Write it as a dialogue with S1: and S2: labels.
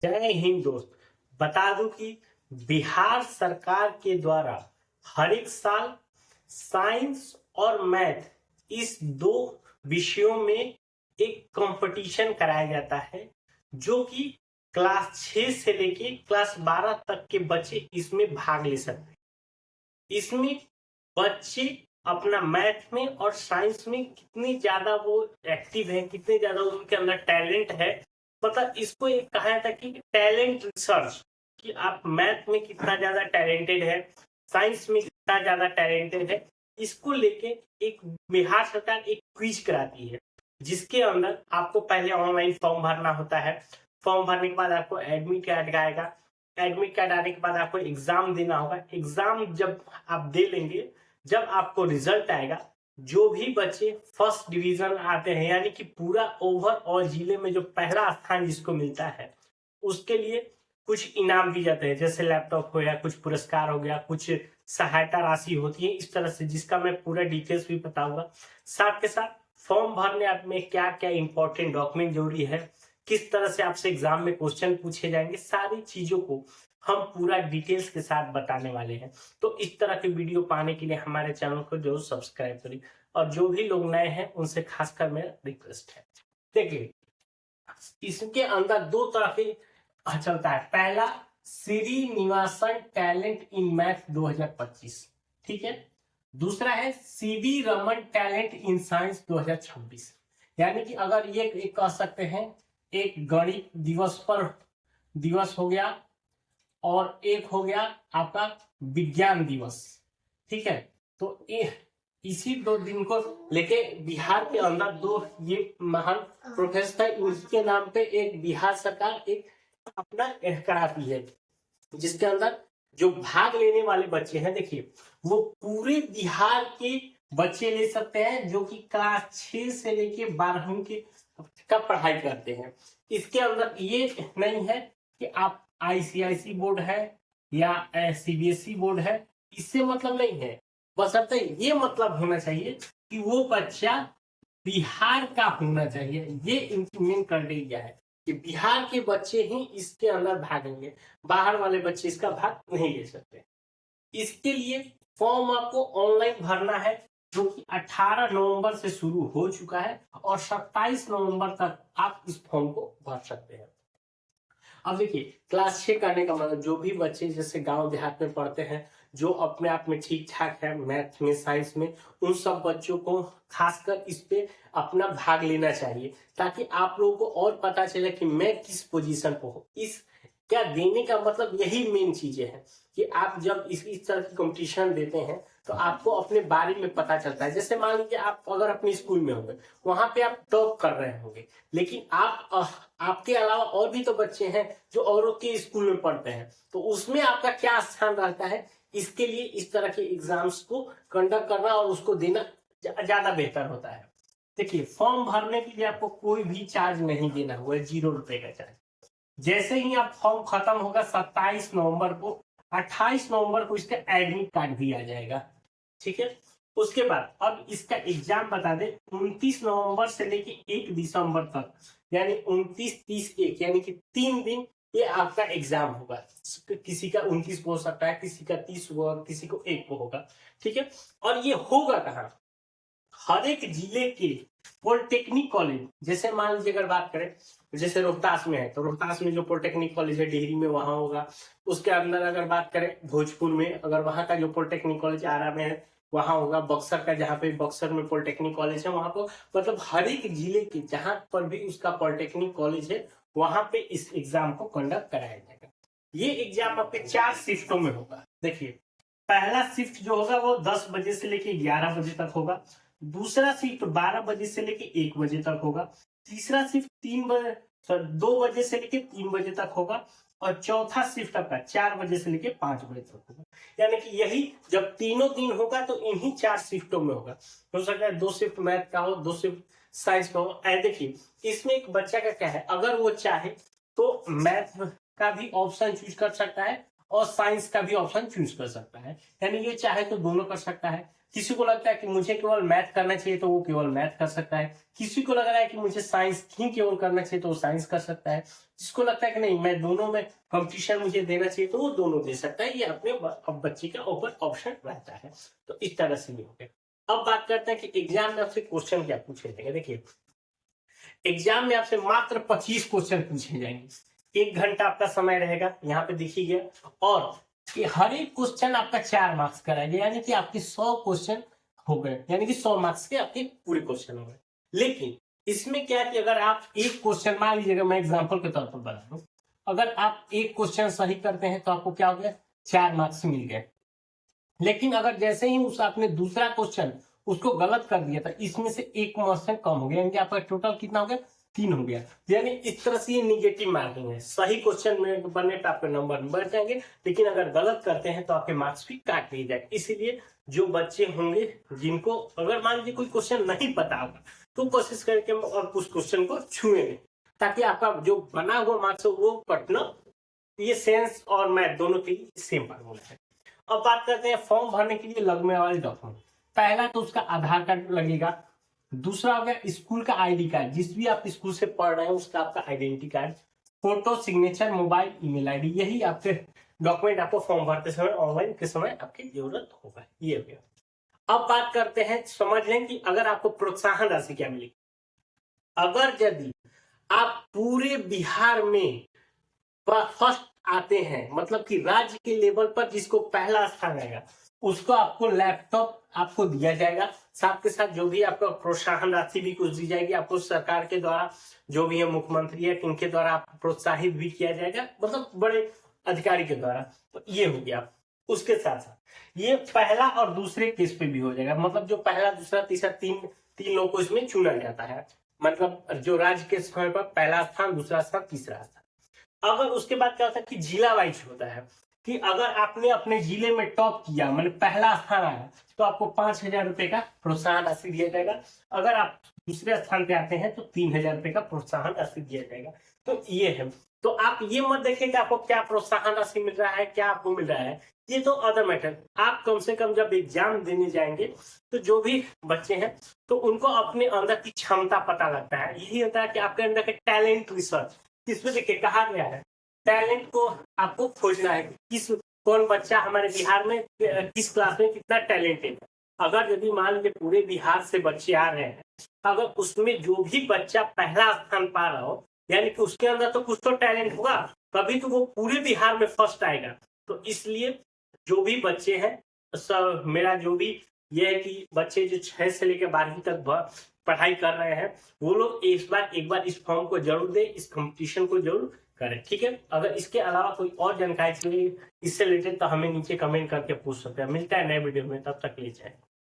S1: जय हिंद दोस्त। बता दूं कि बिहार सरकार के द्वारा हर एक साल साइंस और मैथ इस दो विषयों में एक कंपटीशन कराया जाता है, जो कि क्लास 6 से लेके क्लास 12 तक के बच्चे इसमें भाग ले सकते हैं। इसमें बच्चे अपना मैथ में और साइंस में कितने ज्यादा वो एक्टिव हैं, कितने ज्यादा उनके अंदर टैलेंट है। मतलब इसको एक कहा जाता है कि टैलेंट रिसर्च, कि आप मैथ में कितना ज्यादा टैलेंटेड है, साइंस में कितना ज्यादा टैलेंटेड है। इसको लेके एक बिहार सरकार एक क्विज कराती है, जिसके अंदर आपको पहले ऑनलाइन फॉर्म भरना होता है। फॉर्म भरने के बाद आपको एडमिट कार्ड आएगा। एडमिट कार्ड आने के बाद आपको एग्जाम देना होगा। एग्जाम जब आप दे लेंगे, जब आपको रिजल्ट आएगा, जो भी बच्चे फर्स्ट डिवीजन आते हैं, यानी कि पूरा ओवरऑल जिले में जो पहला स्थान जिसको मिलता है, उसके लिए कुछ इनाम दिए जाते हैं, जैसे लैपटॉप हो गया, कुछ पुरस्कार हो गया, कुछ सहायता राशि होती है, इस तरह से, जिसका मैं पूरा डिटेल्स भी बताऊंगा। साथ के साथ फॉर्म भरने में क्या क्या इंपॉर्टेंट डॉक्यूमेंट जरूरी है, किस तरह से आपसे एग्जाम में क्वेश्चन पूछे जाएंगे, सारी चीजों को हम पूरा डिटेल्स के साथ बताने वाले हैं। तो इस तरह के वीडियो पाने के लिए हमारे चैनल को जरूर सब्सक्राइब करिए, और जो भी लोग नए हैं उनसे खासकर मेरा रिक्वेस्ट है। देखिए, इसके अंदर दो तरह के चलता है। पहला, श्रीनिवासन टैलेंट इन मैथ 2025, ठीक है। दूसरा है CV Raman talent in science 2026। यानी कि अगर ये एक कह सकते हैं, एक गणित दिवस हो गया, और एक हो गया आपका विज्ञान दिवस, ठीक है। तो इसी दो दिन को लेके बिहार के अंदर दो ये महान प्रोफेसर है, उनके नाम पे एक बिहार सरकार एक अपना कराती है, जिसके अंदर जो भाग लेने वाले बच्चे हैं, देखिए, वो पूरे बिहार के बच्चे ले सकते हैं, जो कि क्लास 6 से लेके 12वीं के का पढ़ाई करते हैं। इसके अंदर ये नहीं है कि आप आईसीआईसी बोर्ड है या सीबीएसई बोर्ड है, इससे मतलब नहीं है। बशर्ते ये मतलब होना चाहिए कि वो बच्चा बिहार का होना चाहिए। ये इंप्लीमेंट क्राइटेरिया है कि बिहार के बच्चे ही इसके अंदर भाग लेंगे, बाहर वाले बच्चे इसका भाग नहीं ले सकते। इसके लिए फॉर्म आपको ऑनलाइन भरना है, जो कि 18 नवंबर से शुरू हो चुका है, और 27 नवंबर तक आप इस फॉर्म को भर सकते हैं। अब देखिए, क्लास 6 करने का मतलब जो भी बच्चे जैसे गांव देहात में पढ़ते हैं, जो अपने आप में ठीक ठाक है मैथ में, साइंस में, उन सब बच्चों को खासकर इस पे अपना भाग लेना चाहिए, ताकि आप लोगों को और पता चले कि मैं किस पोजीशन पर हूँ। इस क्या देने का मतलब यही मेन चीजें हैं कि आप जब इस तरह की कंपटीशन देते हैं, तो आपको अपने बारे में पता चलता है। जैसे मान लीजिए आप अगर अपने स्कूल में होंगे, वहां पे आप टॉप कर रहे होंगे, लेकिन आपके अलावा और भी तो बच्चे हैं जो औरों के स्कूल में पढ़ते हैं, तो उसमें आपका क्या स्थान रहता है। इसके लिए इस तरह के एग्जाम्स को कंडक्ट करना और उसको देना ज्यादा बेहतर होता है। देखिए, फॉर्म भरने के लिए आपको कोई भी चार्ज नहीं देना हुआ है, 0 रुपए का चार्ज। जैसे ही आप फॉर्म खत्म होगा 27 नवंबर को, 28 नवंबर को इसका एडमिट कार्ड भी आ जाएगा, ठीक है। उसके बाद अब इसका एग्जाम बता दे, 29 नवंबर से लेके 1 दिसंबर तक, यानी 29, 30, 1, यानी कि 3 दिन ये आपका एग्जाम होगा। किसी का 29 को हो सकता है, किसी का 30 होगा, किसी को 1 को होगा, ठीक है। और ये होगा कहाँ? हर एक जिले के पॉलिटेक्निक कॉलेज, जैसे मान लीजिए अगर बात करें, जैसे रोहतास में है तो रोहतास में जो पॉलिटेक्निक कॉलेज है डिहरी में, वहां होगा। उसके अंदर अगर बात करें भोजपुर में, अगर वहां का जो पॉलिटेक्निक कॉलेज आरा में है वहां होगा। बक्सर का, जहाँ पे बक्सर में पॉलिटेक्निक कॉलेज है, वहां पर मतलब हर एक जिले के जहां पर भी उसका पॉलिटेक्निक कॉलेज है, वहां पे इस एग्जाम को कंडक्ट कराया जाएगा। ये एग्जाम आपके 4 शिफ्टों में होगा। देखिए, पहला शिफ्ट जो होगा वो 10 बजे से लेके 11 बजे तक होगा। दूसरा शिफ्ट 12 बजे से लेके 1 बजे तक होगा। तीसरा शिफ्ट 2 बजे से लेके 3 बजे तक होगा। और चौथा शिफ्ट आपका 4 बजे से लेके 5 बजे तक होगा। यानी कि यही जब तीनों दिन होगा तो इन्हीं 4 शिफ्टों में होगा। हो सकता है 2 शिफ्ट मैथ का हो, 2 शिफ्ट साइंस का हो। देखिए, इसमें एक बच्चा का क्या है, अगर वो चाहे तो मैथ का भी ऑप्शन चूज कर सकता है, और साइंस का भी ऑप्शन चूज कर सकता है। यानी ये चाहे तो दोनों कर सकता है। किसी को लगता है कि मुझे केवल मैथ करना चाहिए तो वो केवल मैथ कर सकता है। किसी को लग रहा है कि मुझे साइंस ही केवल करना चाहिए तो वो साइंस कर सकता है। जिसको लगता है कि नहीं मैं दोनों में कंपटीशन मुझे देना चाहिए तो वो दोनों दे सकता है। ये अपने बच्चे का ऊपर ऑप्शन रहता है। तो इस तरह से भी हो गया। अब बात करते हैं कि एग्जाम में आपसे क्वेश्चन क्या पूछे जाएंगे। देखिए एग्जाम में आपसे मात्र 25 क्वेश्चन पूछे जाएंगे। 1 घंटा आपका समय रहेगा, यहाँ पे देखिए गया। और कि हर एक क्वेश्चन आपका 4 मार्क्स का रहेगा, यानी कि आपके 100 क्वेश्चन हो गए, यानी कि 100 मार्क्स के आपके पूरे क्वेश्चन हो गए। लेकिन इसमें क्या है कि अगर आप एक क्वेश्चन, मान लीजिएगा मैं एग्जांपल के तौर पर बता दूं, अगर आप एक क्वेश्चन सही करते हैं तो आपको क्या हो गया, 4 मार्क्स मिल गए। लेकिन अगर जैसे ही उस आपने दूसरा क्वेश्चन उसको गलत कर दिया था, इसमें से 1 क्वेश्चन कम हो गया, यानी कि आपका टोटल कितना हो गया, 3 हो गया। यानी इस तरह से ये निगेटिव मार्किंग है। सही क्वेश्चन में बनने पे आपके नंबर बढ़ जाएंगे, लेकिन अगर गलत करते हैं तो आपके मार्क्स भी काट लिए जाएंगे। इसीलिए जो बच्चे होंगे जिनको अगर मान लीजिए कोई क्वेश्चन नहीं पता होगा तो कोशिश करके और उस क्वेश्चन को छुए नहीं, ताकि आपका जो बना हुआ मार्क्स है वो कटना। ये साइंस और मैथ दोनों के लिए सेम फार्मूला है। अब बात करते हैं फॉर्म भरने के लिए लगने वाले डॉक्यूमेंट। पहला तो उसका आधार कार्ड लगेगा, दूसरा हो गया स्कूल का आईडी कार्ड, जिस भी आप स्कूल से पढ़ रहे हैं उसका आपका identity card, photo, signature, mobile, email ID, यही आपके डॉक्यूमेंट आपको फॉर्म भरते समय ऑनलाइन के समय आपकी जरूरत होगा। ये हो गया। अब बात करते हैं, समझ लें कि अगर आपको प्रोत्साहन राशि क्या मिलेगी। अगर यदि आप पूरे बिहार में फर्स्ट आते हैं, मतलब कि राज्य के लेवल पर जिसको पहला स्थान आएगा उसको आपको लैपटॉप आपको दिया जाएगा। साथ के साथ जो भी आपका प्रोत्साहन राशि भी कुछ दी जाएगी आपको सरकार के द्वारा, जो भी है मुख्यमंत्री है इनके द्वारा आपको प्रोत्साहित भी किया जाएगा, मतलब बड़े अधिकारी के द्वारा। तो ये हो गया। उसके साथ साथ ये पहला और दूसरे केस पे भी हो जाएगा, मतलब जो पहला दूसरा तीसरा तीन लोगों को इसमें चुना जाता है, मतलब जो राज्य के समय पर पहला स्थान, दूसरा स्थान, तीसरा स्थान। अगर उसके बाद क्या होता है कि जिला वाइज होता है कि अगर आपने अपने जिले में टॉप किया, मतलब पहला स्थान आया, तो आपको 5,000 रुपए का प्रोत्साहन राशि दिया जाएगा। अगर आप दूसरे स्थान पे आते हैं तो 3,000 रुपए का प्रोत्साहन राशि दिया जाएगा। तो ये है। तो आप ये मत देखें कि आपको क्या प्रोत्साहन राशि मिल रहा है, क्या आपको मिल रहा है, ये तो अदर मैटर। आप कम से कम जब एग्जाम देने जाएंगे तो जो भी बच्चे हैं तो उनको अपने अंदर की क्षमता पता लगता है। यही होता है कि आपके अंदर के टैलेंट रिसर्च, इसमें देखिए कहा गया है टैलेंट को आपको खोजना है, कौन बच्चा हमारे बिहार में किस क्लास में कितना टैलेंटेड है। अगर यदि मान लीजिए पूरे बिहार से बच्चे आ रहे हैं, अगर उसमें जो भी बच्चा पहला स्थान पा रहा हो, यानी कि उसके अंदर तो कुछ तो टैलेंट होगा, तभी तो वो पूरे बिहार में फर्स्ट आएगा। तो इसलिए जो भी बच्चे हैं, सब मेरा जो भी ये है कि बच्चे जो 6 से लेकर 12वीं तक पढ़ाई कर रहे हैं वो लोग एक बार इस फॉर्म को जरूर दें, इस कंपटीशन को जरूर करें। ठीक है। अगर इसके अलावा कोई और जानकारी चाहिए इससे रिलेटेड तो हमें नीचे कमेंट करके पूछ सकते हैं। मिलता है नए वीडियो में, तब तक ले जाए।